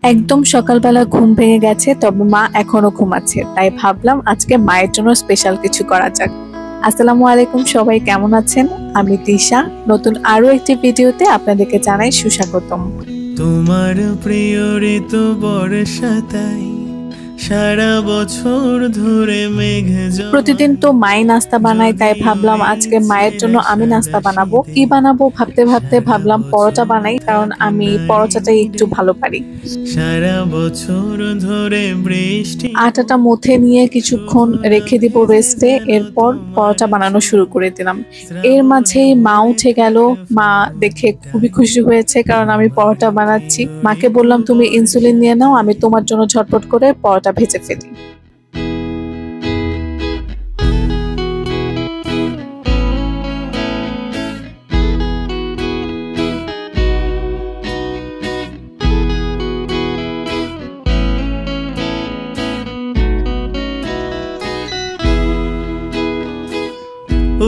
একদম সকালবেলা ঘুম ভেঙে গেছে, তবে মা এখনো ঘুমাচ্ছে, তাই ভাবলাম আজকে মায়ের জন্য স্পেশাল কিছু করা যাক। আসসালামু আলাইকুম, সবাই কেমন আছেন? আমি তিশা, নতুন আরো একটি ভিডিওতে আপনাদেরকে জানাই সুস্বাগতম। তোমার প্রিয় ঋতু বর্ষা, তাই সারা বছর ধরে মেঘ প্রতিদিন তো মাই নাস্তা বানায়, তাই ভাবলাম আজকে মায়ের জন্য আমি নাস্তা বানাবো। কি বানাবো ভাবতে ভাবতে ভাবলাম পরোটা বানাই, কারণ আমি পরোটাটাই একটু ভালো পারি। সারা বছর ধরে বৃষ্টি। আটাটা মথে নিয়ে কিছুক্ষণ রেখে দিব রেস্টে, এরপর পরোটা বানানো শুরু করে দিলাম। এর মাঝেই মা উঠে গেল। মা দেখে খুবই খুশি হয়েছে, কারণ আমি পরোটা বানাচ্ছি। মাকে বললাম তুমি ইনসুলিন নিয়ে নাও, আমি তোমার জন্য ঝটপট করে পরোটা ভেজে ফেলি।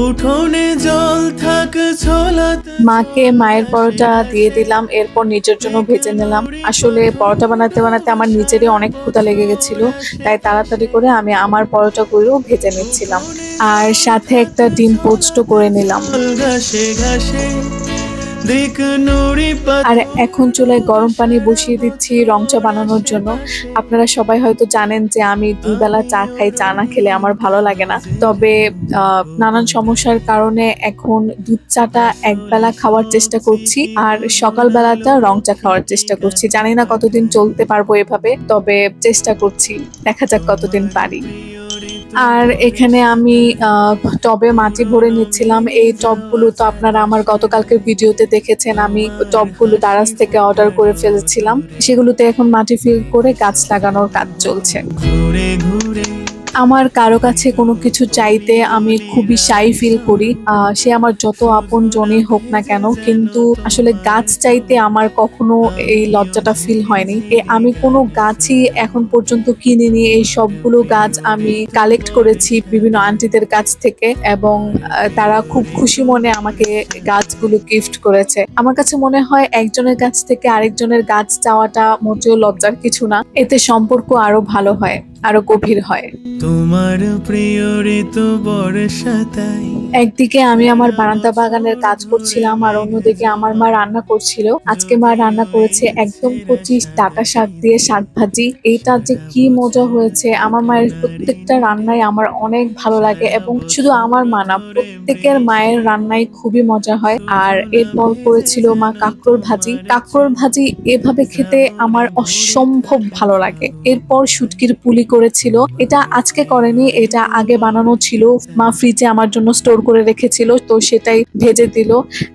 উঠোনে জল থাক ছোলাতে। মাকে মায়ের পরোটা দিয়ে দিলাম, এরপর নিজের জন্য ভেজে নিলাম। আসলে পরোটা বানাতে বানাতে আমার নিজেরই অনেক ক্ষুধা লেগে গেছিল, তাই তাড়াতাড়ি করে আমি আমার পরোটাগুলো ভেজে নিচ্ছিলাম, আর সাথে একটা ডিম পোস্টও করে নিলাম। ঘাসে ঘাসে দিক নুড়ি আর এখন চুলায় গরম পানি বসিয়ে দিচ্ছি রং চা বানানোর জন্য। আপনারা সবাই হয়তো জানেন যে আমি দুই বেলা চা খাই, চা না খেলে আমার ভালো লাগে না। তবে নানান সমস্যার কারণে এখন দুধ চাটা একবেলা খাওয়ার চেষ্টা করছি, আর সকাল বেলাটা রং চা খাওয়ার চেষ্টা করছি। জানি না কতদিন চলতে পারবো এভাবে, তবে চেষ্টা করছি, দেখা যাক কতদিন পারি। আর এখানে আমি টবে মাটি ভরে নিচ্ছিলাম। এই টবগুলো তো আপনারা আমার গতকালকের ভিডিওতে দেখেছেন, আমি টবগুলো দারাজ থেকে অর্ডার করে ফেলেছিলাম। সেগুলোতে এখন মাটি ফিল করে গাছ লাগানোর কাজ চলছে। ঘুরে ঘুরে আমার কারো কাছে কোনো কিছু চাইতে আমি খুবই শাই ফিল করি, সে আমার যত আপন জনই হোক না কেন, কিন্তু আসলে গাছ চাইতে আমার কখনো এই লজ্জাটা ফিল হয়নি। আমি কোনো গাছই এখন পর্যন্ত কিনিনি, এই সবগুলো গাছ আমি কালেক্ট করেছি বিভিন্ন আন্টিদের কাছ থেকে, এবং তারা খুব খুশি মনে আমাকে গাছগুলো গিফট করেছে। আমার কাছে মনে হয় একজনের কাছ থেকে আরেকজনের গাছ চাওয়াটা মোটেও লজ্জার কিছু না, এতে সম্পর্ক আরো ভালো হয়, আরো গভীর হয়। তোমার প্রিয় ঋতু বর্ষা, তাই একদিকে আমি আমার বারান্দা বাগানের কাজ করছিলাম, আর অন্যদিকে আমার মা রান্না করছিল। আজকে মা রান্না করেছে একদম কচি ডাঁটা শাক দিয়ে শাক ভাজি। এইটা যে কি মজা হয়েছে! আমার মায়ের প্রত্যেকটা রান্নাই আমার অনেক ভালো লাগে, এবং শুধু আমার মা না, প্রত্যেকের মায়ের রান্নাই খুবই মজা হয়। আর এরপর করেছিল মা কাঁকরোল ভাজি। কাঁকরোল ভাজি এভাবে খেতে আমার অসম্ভব ভালো লাগে। এরপর শুটকির পুলি করেছিল, এটা আজকে করেনি, এটা আগে বানানো ছিল, মা ফ্রিজে আমার জন্য স্টোর করে রেখেছিল, তো সেটাই ভেজে দিল।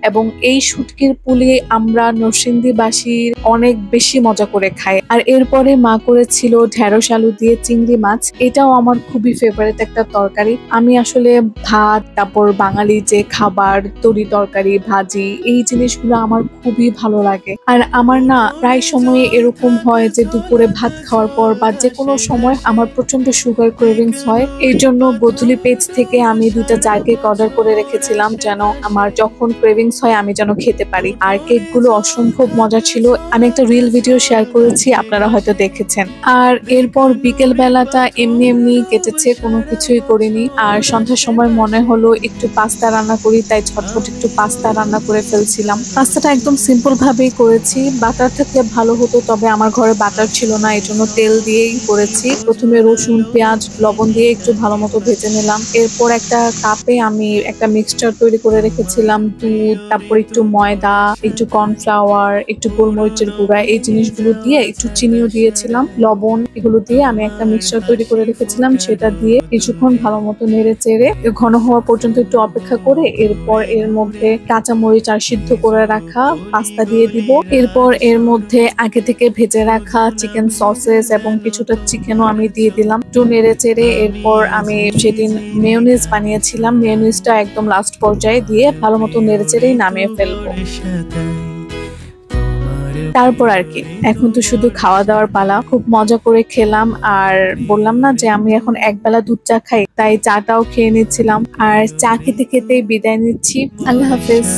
এবং এই শুটকির পুলি আমরা নরসিংদীবাসীর অনেক বেশি মজা করে খাই। আর এরপরে মা করেছিল ঢেঁড়স আলু দিয়ে চিংড়ি মাছ। এটাও আমার খুবই ফেভারিট একটা তরকারি। আমি আসলে ভাত, তারপর বাঙালি যে খাবার, তরি তরকারি, ভাজি, এই জিনিসগুলো আমার খুবই ভালো লাগে। আর আমার না প্রায় সময় এরকম হয় যে দুপুরে ভাত খাওয়ার পর বা যে কোনো সময় আমার প্রচন্ড সুগার ক্রেভিংস হয়। এই জন্য গোধূলি পেজ থেকে আমি 2টা জার কেক অর্ডার করে রেখেছিলাম, যেন আমার যখন ক্রেভিংস হয় আমি যেন খেতে পারি। আর কেকগুলো অসম্ভব মজা ছিল, আমি একটা রিল ভিডিও শেয়ার করেছি, আপনারা হয়তো দেখেছেন। আর এরপর বিকেল বেলাটা এমনি এমনি কেটেছে, কোনো কিছুই করিনি। আর সন্ধ্যার সময় মনে হলো একটু পাস্তা রান্না করি, তাই ঝটপট একটু পাস্তা রান্না করে ফেলছিলাম। পাস্তাটা একদম সিম্পল ভাবেই করেছি, বাটার থাকলে ভালো হতো, তবে আমার ঘরে বাটার ছিল না, এই জন্য তেল দিয়েই করেছি। প্রথমে রসুন, পেঁয়াজ, লবণ দিয়ে একটু ভালো মতো ভেজে নিলাম। এরপর একটা কাপে আমি একটা মিক্সচার তৈরি করে রেখেছিলাম, দুধ, তারপর একটু ময়দা, একটু কর্নফ্লাওয়ার, একটু গোলমরিচের গুঁড়া, এই জিনিসগুলো দিয়ে, একটু চিনিও দিয়েছিলাম, লবণ, এগুলো দিয়ে আমি একটা মিক্সচার তৈরি করে রেখেছিলাম। সেটা দিয়ে কিছুক্ষণ ভালো মতো নেড়ে চেড়ে ঘন হওয়া পর্যন্ত একটু অপেক্ষা করে, এরপর এর মধ্যে কাঁচামরিচ আর সিদ্ধ করে রাখা পাস্তা দিয়ে দিব। এরপর এর মধ্যে আগে থেকে ভেজে রাখা চিকেন সসেস এবং কিছুটা চিকেনও আমি দিয়ে দিলাম, একটু নেড়ে চেড়ে। এরপর আমি সেদিন মেয়োনিজ বানিয়েছিলাম, মেয়োনিজটা একদম লাস্ট পর্যায়ে দিয়ে ভালো মতো নেড়ে চেড়েই নামিয়ে ফেলবো। তারপর আর কি, এখন তো শুধু খাওয়া দাওয়ার পালা। খুব মজা করে খেলাম, আর বললাম না যে আমি এখন একবেলা দুধ চা খাই, তাই চাটাও খেয়ে নিচ্ছিলাম। আর চা খেতে খেতে বিদায় নিচ্ছি, আল্লাহ হাফেজ।